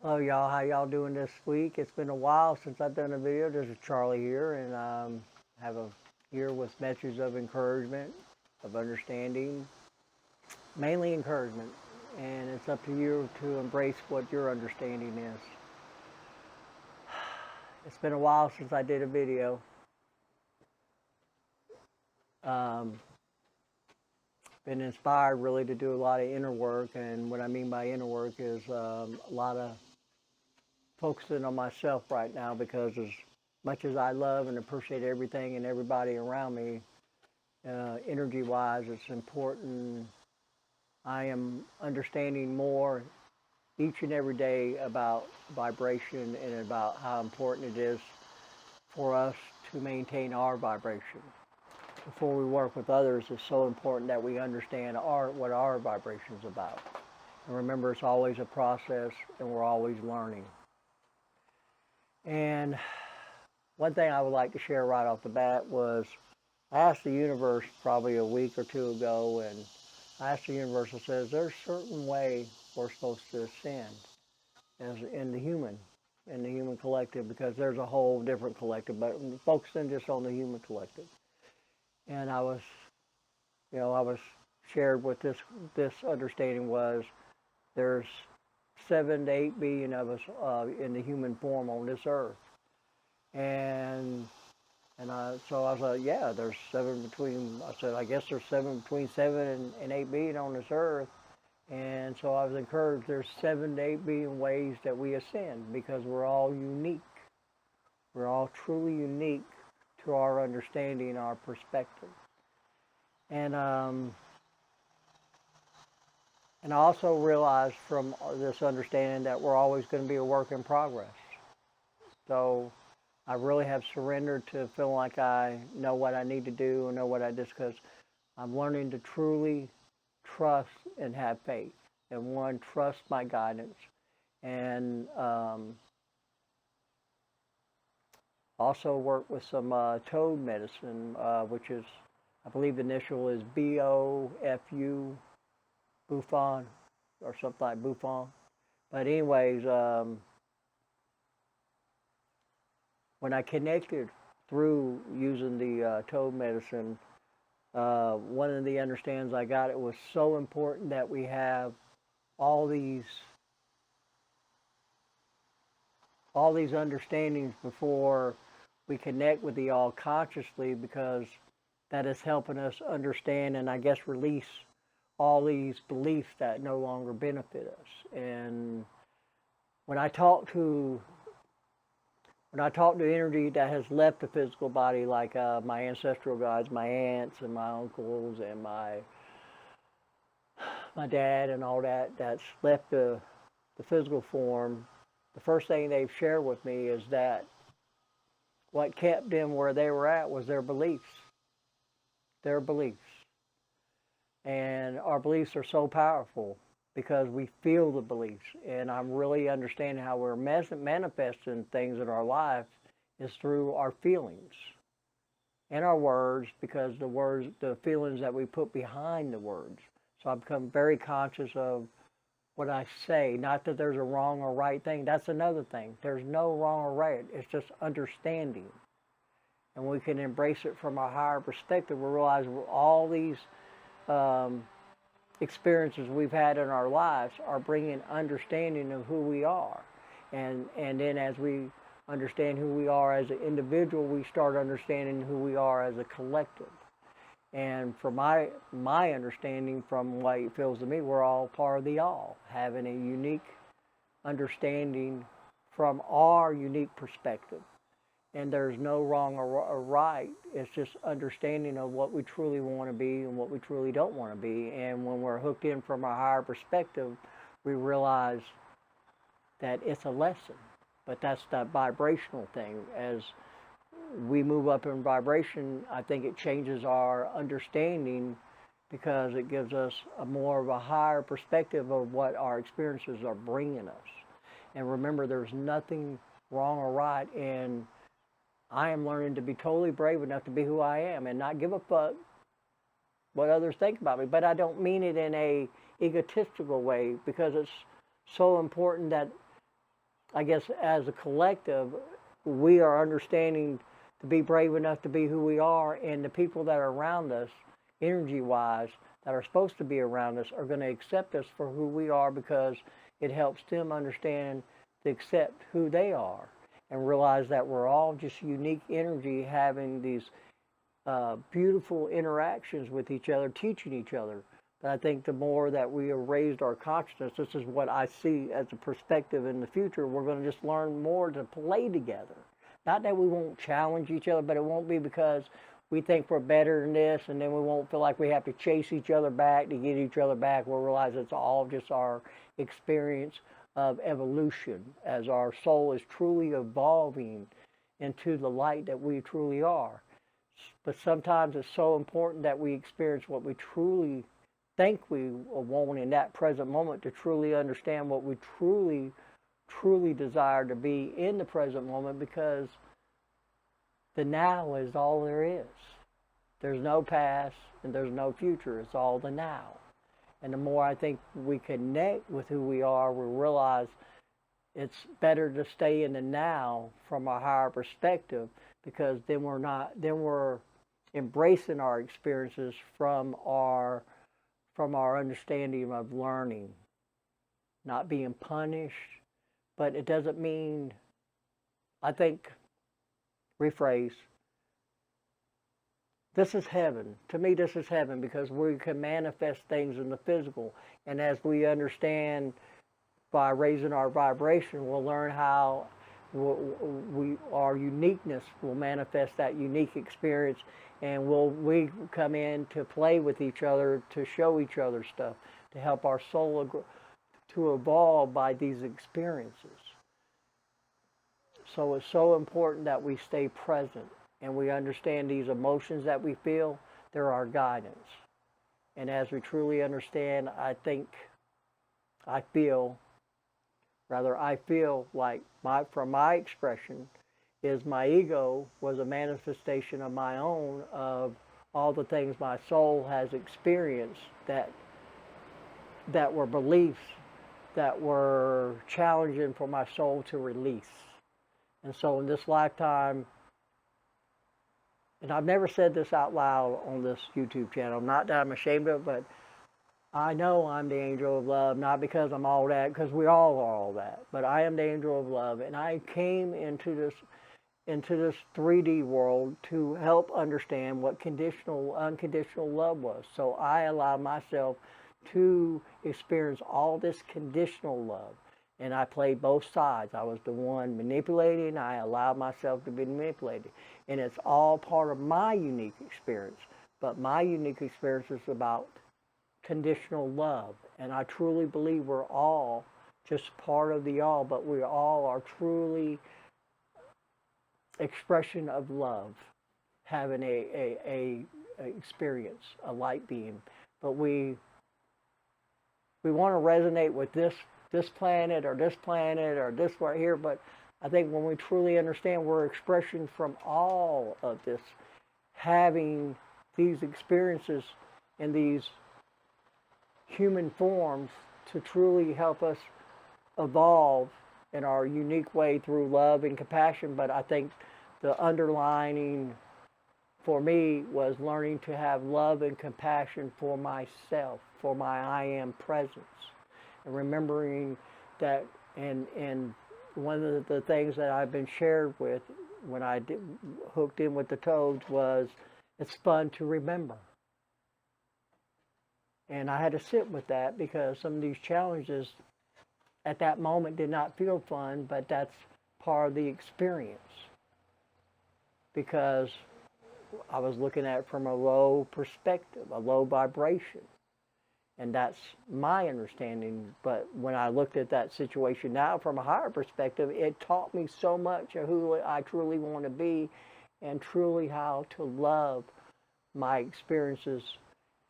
Hello y'all, how y'all doing this week? It's been a while since I've done a video. This is Charlie here, and have a here with messages of encouragement, of understanding, mainly encouragement. And it's up to you to embrace what your understanding is. It's been a while since I did a video. Um, been inspired really to do a lot of inner work, and what I mean by inner work is a lot of focusing on myself right now, because as much as I love and appreciate everything and everybody around me, energy wise, it's important. I am understanding more each and every day about vibration and about how important it is for us to maintain our vibration. Before we work with others, it's so important that we understand what our vibration is about. And remember, it's always a process, and we're always learning. And one thing I would like to share right off the bat was I asked the universe probably a week or two ago, and I asked the universe, I says, there's a certain way we're supposed to ascend as in the human collective, because there's a whole different collective, but focusing just on the human collective. And I was shared with this understanding was there's 7 to 8 billion of us in the human form on this earth, and so I was like, yeah, there's seven between. I said, I guess there's between 7 and 8 billion on this earth, and so I was encouraged. There's 7 to 8 billion ways that we ascend, because we're all unique. We're all truly unique to our understanding, our perspective, and I also realized from this understanding that we're always going to be a work in progress. So I really have surrendered to feeling like I know what I need to do and know what I just, because I'm learning to truly trust and have faith, and trust my guidance, and also work with some toad medicine, which is, I believe the initial is BOFU, Buffon, or something like Buffon. But anyways, when I connected through using the toad medicine, one of the understandings I got, it was so important that we have all these understandings before we connect with the all consciously, because that is helping us understand and I guess release all these beliefs that no longer benefit us. And when I talk to energy that has left the physical body, like my ancestral guides, my aunts and my uncles and my dad and all that, that's left the physical form, the first thing they've shared with me is that what kept them where they were at was their beliefs. Their beliefs. And our beliefs are so powerful because we feel the beliefs. And I'm really understanding how we're manifesting things in our life is through our feelings and our words, because the feelings that we put behind the words. So I've become very conscious of what I say. Not that there's a wrong or right thing. That's another thing. There's no wrong or right. It's just understanding. And we can embrace it from a higher perspective. We realize all these experiences we've had in our lives are bringing understanding of who we are. And then as we understand who we are as an individual, we start understanding who we are as a collective. And from my understanding, from what it feels to me, we're all part of the all, having a unique understanding from our unique perspective. And there's no wrong or right. It's just understanding of what we truly want to be and what we truly don't want to be. And when we're hooked in from a higher perspective, we realize that it's a lesson. But that's that vibrational thing. As we move up in vibration, I think it changes our understanding, because it gives us more of a higher perspective of what our experiences are bringing us. And remember, there's nothing wrong or right, and I am learning to be totally brave enough to be who I am and not give a fuck what others think about me. But I don't mean it in a egotistical way, because it's so important that I guess as a collective, we are understanding to be brave enough to be who we are, and the people that are around us, energy wise, that are supposed to be around us, are going to accept us for who we are because it helps them understand to accept who they are and realize that we're all just unique energy having these beautiful interactions with each other, teaching each other. But I think the more that we have raised our consciousness, this is what I see as a perspective in the future, we're going to just learn more to play together. Not that we won't challenge each other, but it won't be because we think we're better than this, and then we won't feel like we have to chase each other back to get each other back. We'll realize it's all just our experience of evolution as our soul is truly evolving into the light that we truly are. But sometimes it's so important that we experience what we truly think we want in that present moment to truly understand what we truly desire to be in the present moment, because the now is all there is. There's no past and there's no future. It's all the now. And the more I think we connect with who we are, we realize it's better to stay in the now from a higher perspective, because then we're embracing our experiences from our understanding of learning, not being punished. But it doesn't mean, I think, rephrase, this is heaven. To me, this is heaven, because we can manifest things in the physical. And as we understand by raising our vibration, we'll learn how our uniqueness will manifest that unique experience, and we come in to play with each other, to show each other stuff, to help our soul to evolve by these experiences. So it's so important that we stay present and we understand these emotions that we feel, they're our guidance. And as we truly understand, I feel like from my expression is my ego was a manifestation of my own, of all the things my soul has experienced that were beliefs that were challenging for my soul to release. And so in this lifetime, and I've never said this out loud on this YouTube channel, not that I'm ashamed of it, but I know I'm the angel of love, not because I'm all that, because we all are all that, but I am the angel of love, and I came into this 3D world to help understand what unconditional love was. So I allowed myself to experience all this conditional love. And I played both sides. I was the one manipulating. I allowed myself to be manipulated. And it's all part of my unique experience. But my unique experience is about conditional love. And I truly believe we're all just part of the all, but we all are truly expression of love, having a experience, a light beam. But we want to resonate with this planet or this right here, but I think when we truly understand we're expression from all of this, having these experiences in these human forms to truly help us evolve in our unique way through love and compassion. But I think the underlining for me was learning to have love and compassion for myself, for my I am presence. And remembering that, and one of the things that I've been shared with when I hooked in with the toads was, it's fun to remember. And I had to sit with that, because some of these challenges at that moment did not feel fun, but that's part of the experience. Because I was looking at it from a low perspective, a low vibration. And that's my understanding. But when I looked at that situation now from a higher perspective, it taught me so much of who I truly want to be, and truly how to love my experiences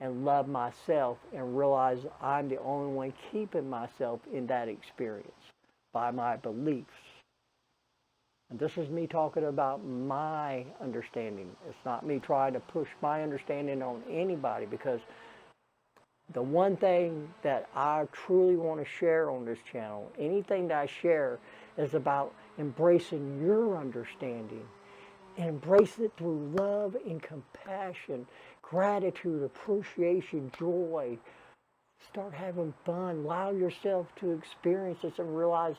and love myself, and realize I'm the only one keeping myself in that experience by my beliefs. And this is me talking about my understanding. It's not me trying to push my understanding on anybody, because the one thing that I truly want to share on this channel, anything that I share, is about embracing your understanding. Embrace it through love and compassion, gratitude, appreciation, joy. Start having fun. Allow yourself to experience this and realize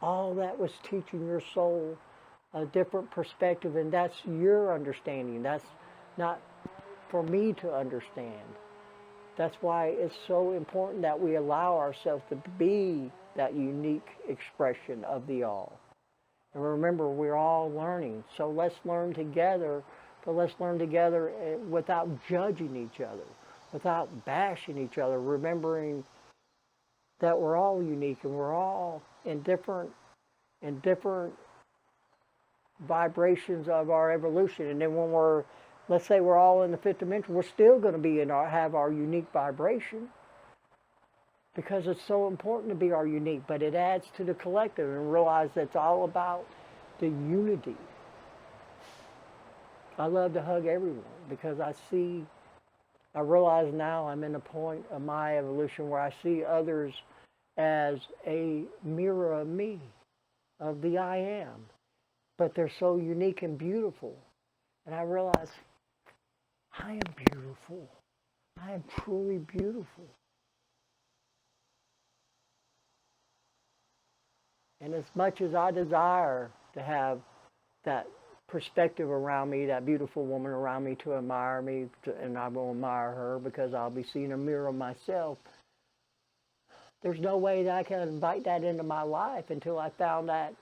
all that was teaching your soul a different perspective, and that's your understanding. That's not for me to understand. That's why it's so important that we allow ourselves to be that unique expression of the all. And remember, we're all learning. So let's learn together, but let's learn together without judging each other, without bashing each other, remembering that we're all unique and we're all in different vibrations of our evolution. And then when let's say we're all in the fifth dimension, we're still going to be have our unique vibration, because it's so important to be our unique, but it adds to the collective, and realize that it's all about the unity. I love to hug everyone because I realize now I'm in a point of my evolution where I see others as a mirror of me, of the I am, but they're so unique and beautiful. And I realize I am beautiful. I am truly beautiful. And as much as I desire to have that perspective around me, that beautiful woman around me to admire me, and I will admire her because I'll be seeing a mirror of myself, there's no way that I can invite that into my life until I found that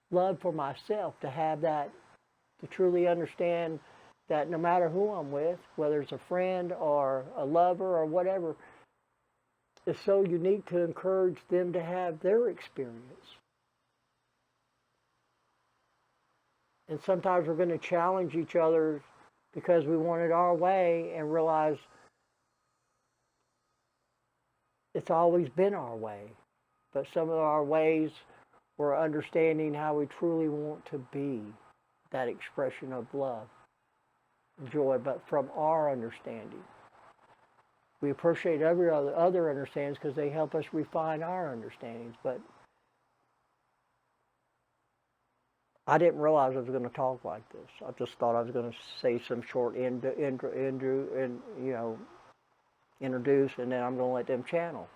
love for myself, to have that, to truly understand that no matter who I'm with, whether it's a friend or a lover or whatever, it's so unique to encourage them to have their experience. And sometimes we're going to challenge each other because we want it our way, and realize it's always been our way. But some of our ways, we're understanding how we truly want to be that expression of love, joy, but from our understanding. We appreciate every other understandings because they help us refine our understandings. But I didn't realize I was going to talk like this. I just thought I was going to say some short introduce, and then I'm going to let them channel.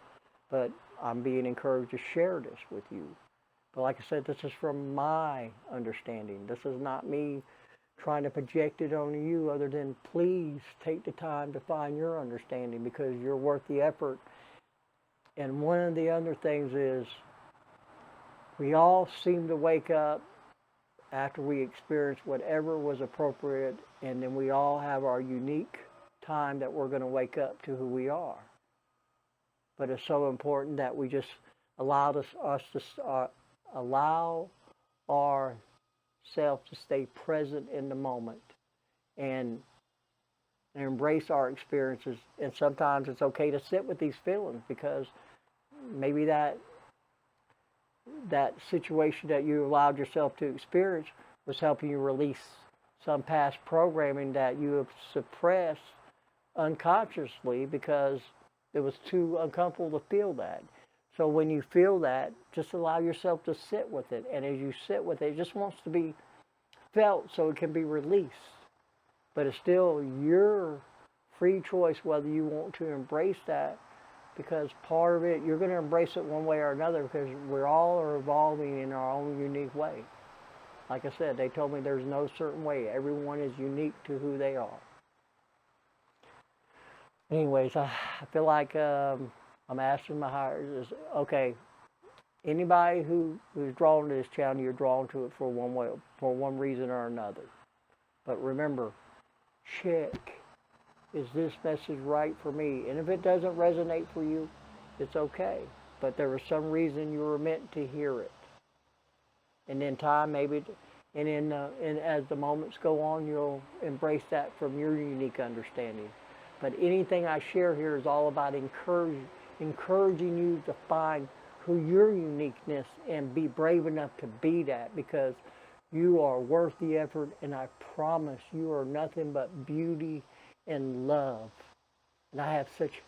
But I'm being encouraged to share this with you. But like I said, this is from my understanding. This is not me trying to project it on you, other than please take the time to find your understanding, because you're worth the effort. And one of the other things is, we all seem to wake up after we experience whatever was appropriate, and then we all have our unique time that we're going to wake up to who we are. But it's so important that we just allow ourselves to stay present in the moment and embrace our experiences. And sometimes it's okay to sit with these feelings, because maybe that situation that you allowed yourself to experience was helping you release some past programming that you have suppressed unconsciously because it was too uncomfortable to feel that. So when you feel that, just allow yourself to sit with it. And as you sit with it, it just wants to be felt so it can be released. But it's still your free choice whether you want to embrace that, because part of it, you're going to embrace it one way or another, because we all are evolving in our own unique way. Like I said, they told me there's no certain way. Everyone is unique to who they are. Anyways, I feel like I'm asking my higher, okay, anybody who's drawn to this channel, you're drawn to it for one reason or another. But remember, check. Is this message right for me? And if it doesn't resonate for you, it's okay. But there was some reason you were meant to hear it. And in time, maybe, and as the moments go on, you'll embrace that from your unique understanding. But anything I share here is all about encouraging you to find who your uniqueness, and be brave enough to be that, because you are worth the effort, and I promise you are nothing but beauty and love. And I have such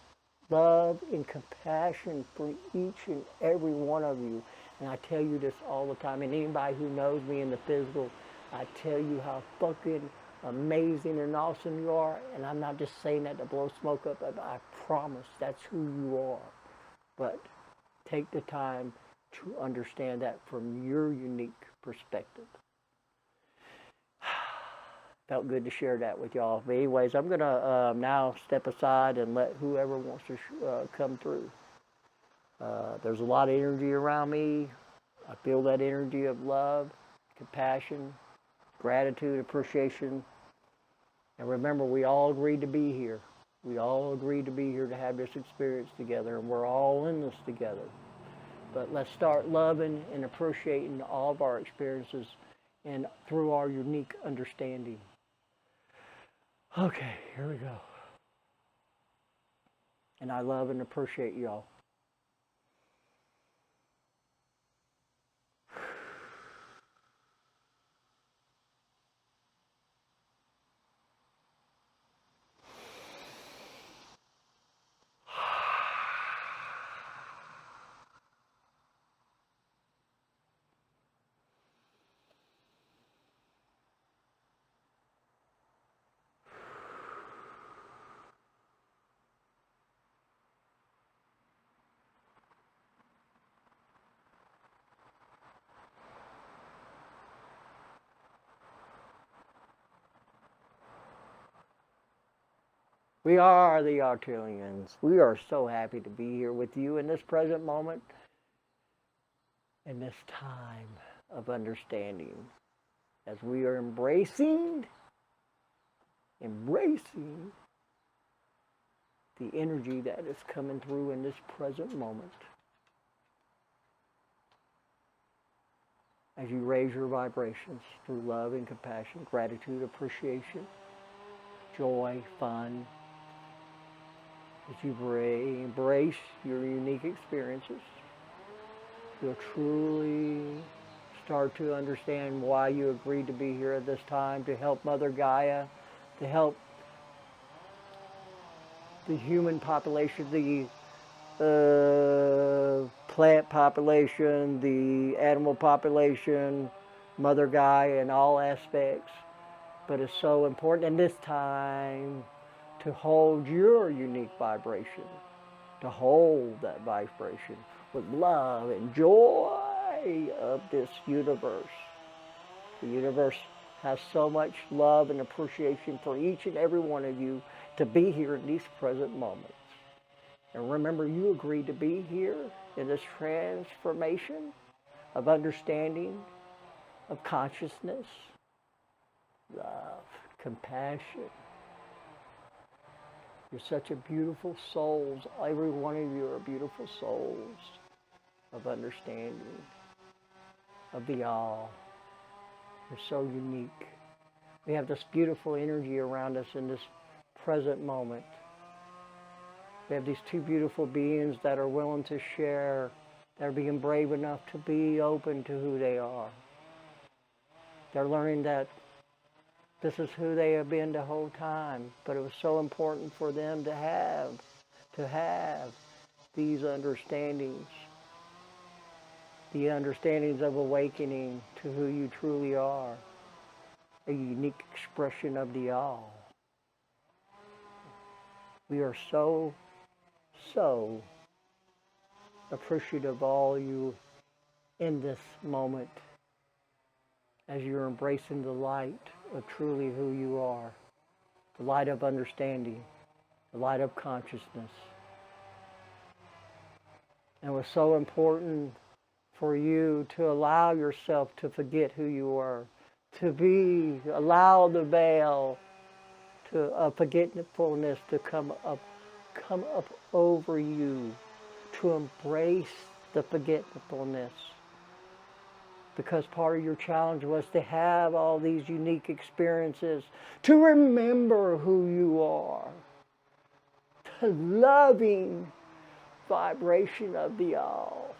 love and compassion for each and every one of you. And I tell you this all the time, and anybody who knows me in the physical, I tell you how fucking amazing and awesome you are. And I'm not just saying that to blow smoke up, but I promise that's who you are. But take the time to understand that from your unique perspective. Felt good to share that with y'all. But anyways, I'm going to now step aside and let whoever wants to come through. There's a lot of energy around me. I feel that energy of love, compassion, gratitude, appreciation. And remember, we all agreed to be here. We all agreed to be here to have this experience together, and we're all in this together. But let's start loving and appreciating all of our experiences and through our unique understanding. Okay, here we go. And I love and appreciate y'all. We are the Arcturians. We are so happy to be here with you in this present moment, in this time of understanding, as we are embracing the energy that is coming through in this present moment. As you raise your vibrations through love and compassion, gratitude, appreciation, joy, fun, as you embrace your unique experiences, you'll truly start to understand why you agreed to be here at this time, to help Mother Gaia, to help the human population, the plant population, the animal population, Mother Gaia in all aspects. But it's so important in this time to hold your unique vibration, to hold that vibration with love and joy of this universe. The universe has so much love and appreciation for each and every one of you to be here in these present moments. And remember, you agreed to be here in this transformation of understanding, of consciousness, love, compassion. You're such a beautiful souls. Every one of you are beautiful souls of understanding, of the all. You're so unique. We have this beautiful energy around us in this present moment. We have these two beautiful beings that are willing to share, that are being brave enough to be open to who they are. They're learning that this is who they have been the whole time, but it was so important for them to have these understandings, the understandings of awakening to who you truly are, a unique expression of the all. We are so appreciative of all you in this moment as you're embracing the light of truly who you are, the light of understanding, the light of consciousness. And it was so important for you to allow yourself to forget who you were, to allow the veil of forgetfulness to come up over you, to embrace the forgetfulness. Because part of your challenge was to have all these unique experiences, to remember who you are, the loving vibration of the all.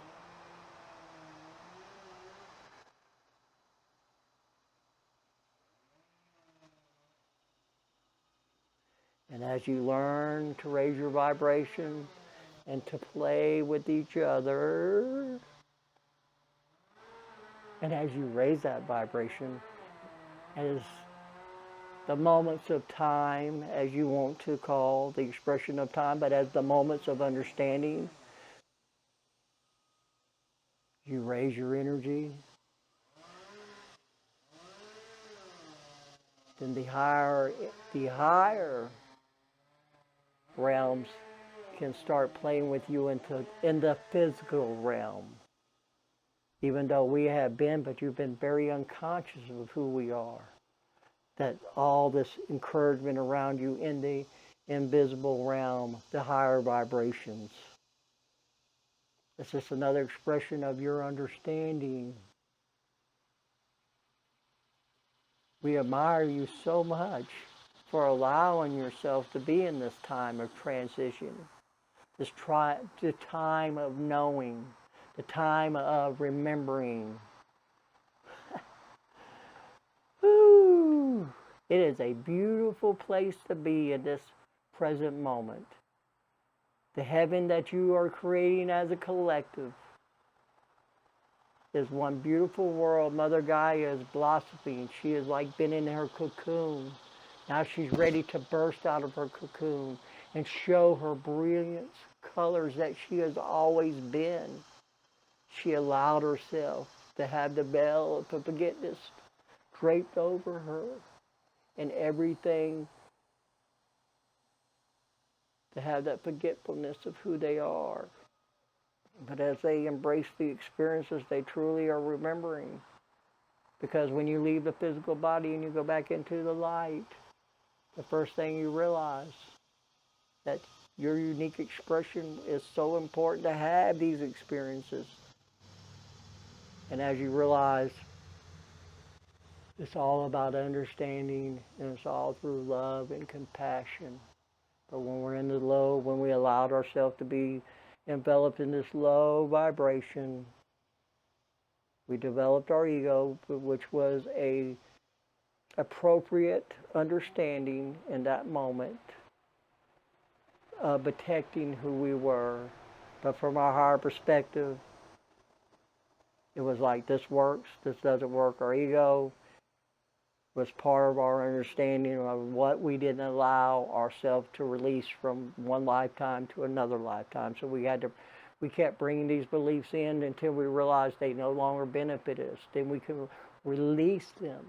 And as you learn to raise your vibration and to play with each other, And as you raise that vibration, as the moments of time, as you want to call the expression of time, but as the moments of understanding, you raise your energy, then the higher realms can start playing with you in the physical realm. Even though we have been, but you've been very unconscious of who we are. That all this encouragement around you in the invisible realm, the higher vibrations. It's just another expression of your understanding. We admire you so much for allowing yourself to be in this time of transition, the time of knowing, the time of remembering. Woo! It is a beautiful place to be in this present moment. The heaven that you are creating as a collective is one beautiful world. Mother Gaia is blossoming. She has like been in her cocoon. Now she's ready to burst out of her cocoon and show her brilliant colors that she has always been. She allowed herself to have the veil of forgiveness draped over her and everything, to have that forgetfulness of who they are. But as they embrace the experiences, they truly are remembering. Because when you leave the physical body and you go back into the light, the first thing you realize that your unique expression is so important to have these experiences. And as you realize, it's all about understanding, and it's all through love and compassion. But when we're in the low, when we allowed ourselves to be enveloped in this low vibration, we developed our ego, which was a appropriate understanding in that moment, protecting who we were. But from our higher perspective, it was like, this works, this doesn't work. Our ego was part of our understanding of what we didn't allow ourselves to release from one lifetime to another lifetime. So we kept bringing these beliefs in until we realized they no longer benefited us. Then we could release them.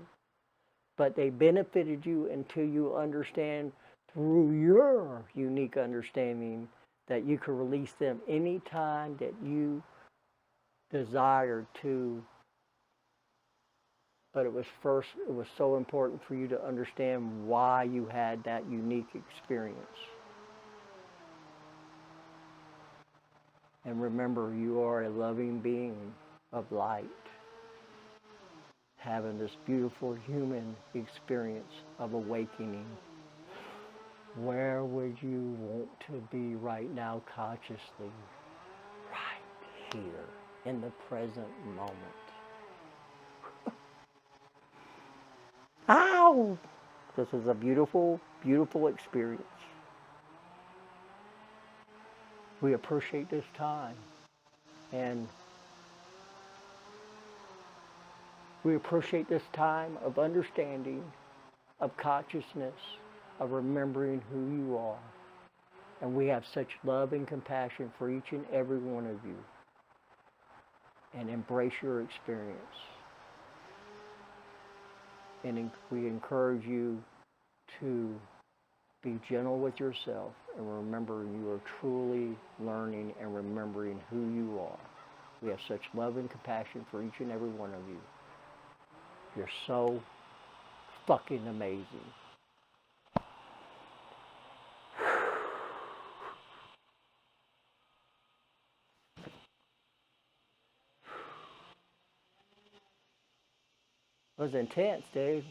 But they benefited you until you understand through your unique understanding that you could release them anytime that you desired to. But it was so important for you to understand why you had that unique experience. And remember, you are a loving being of light, having this beautiful human experience of awakening. Where would you want to be right now consciously? Right here, in the present moment. Ow! This is a beautiful, beautiful experience. We appreciate this time. And we appreciate this time of understanding, of consciousness, of remembering who you are. And we have such love and compassion for each and every one of you. And embrace your experience. And we encourage you to be gentle with yourself and remember you are truly learning and remembering who you are. We have such love and compassion for each and every one of you. You're so fucking amazing. It was intense, Dave.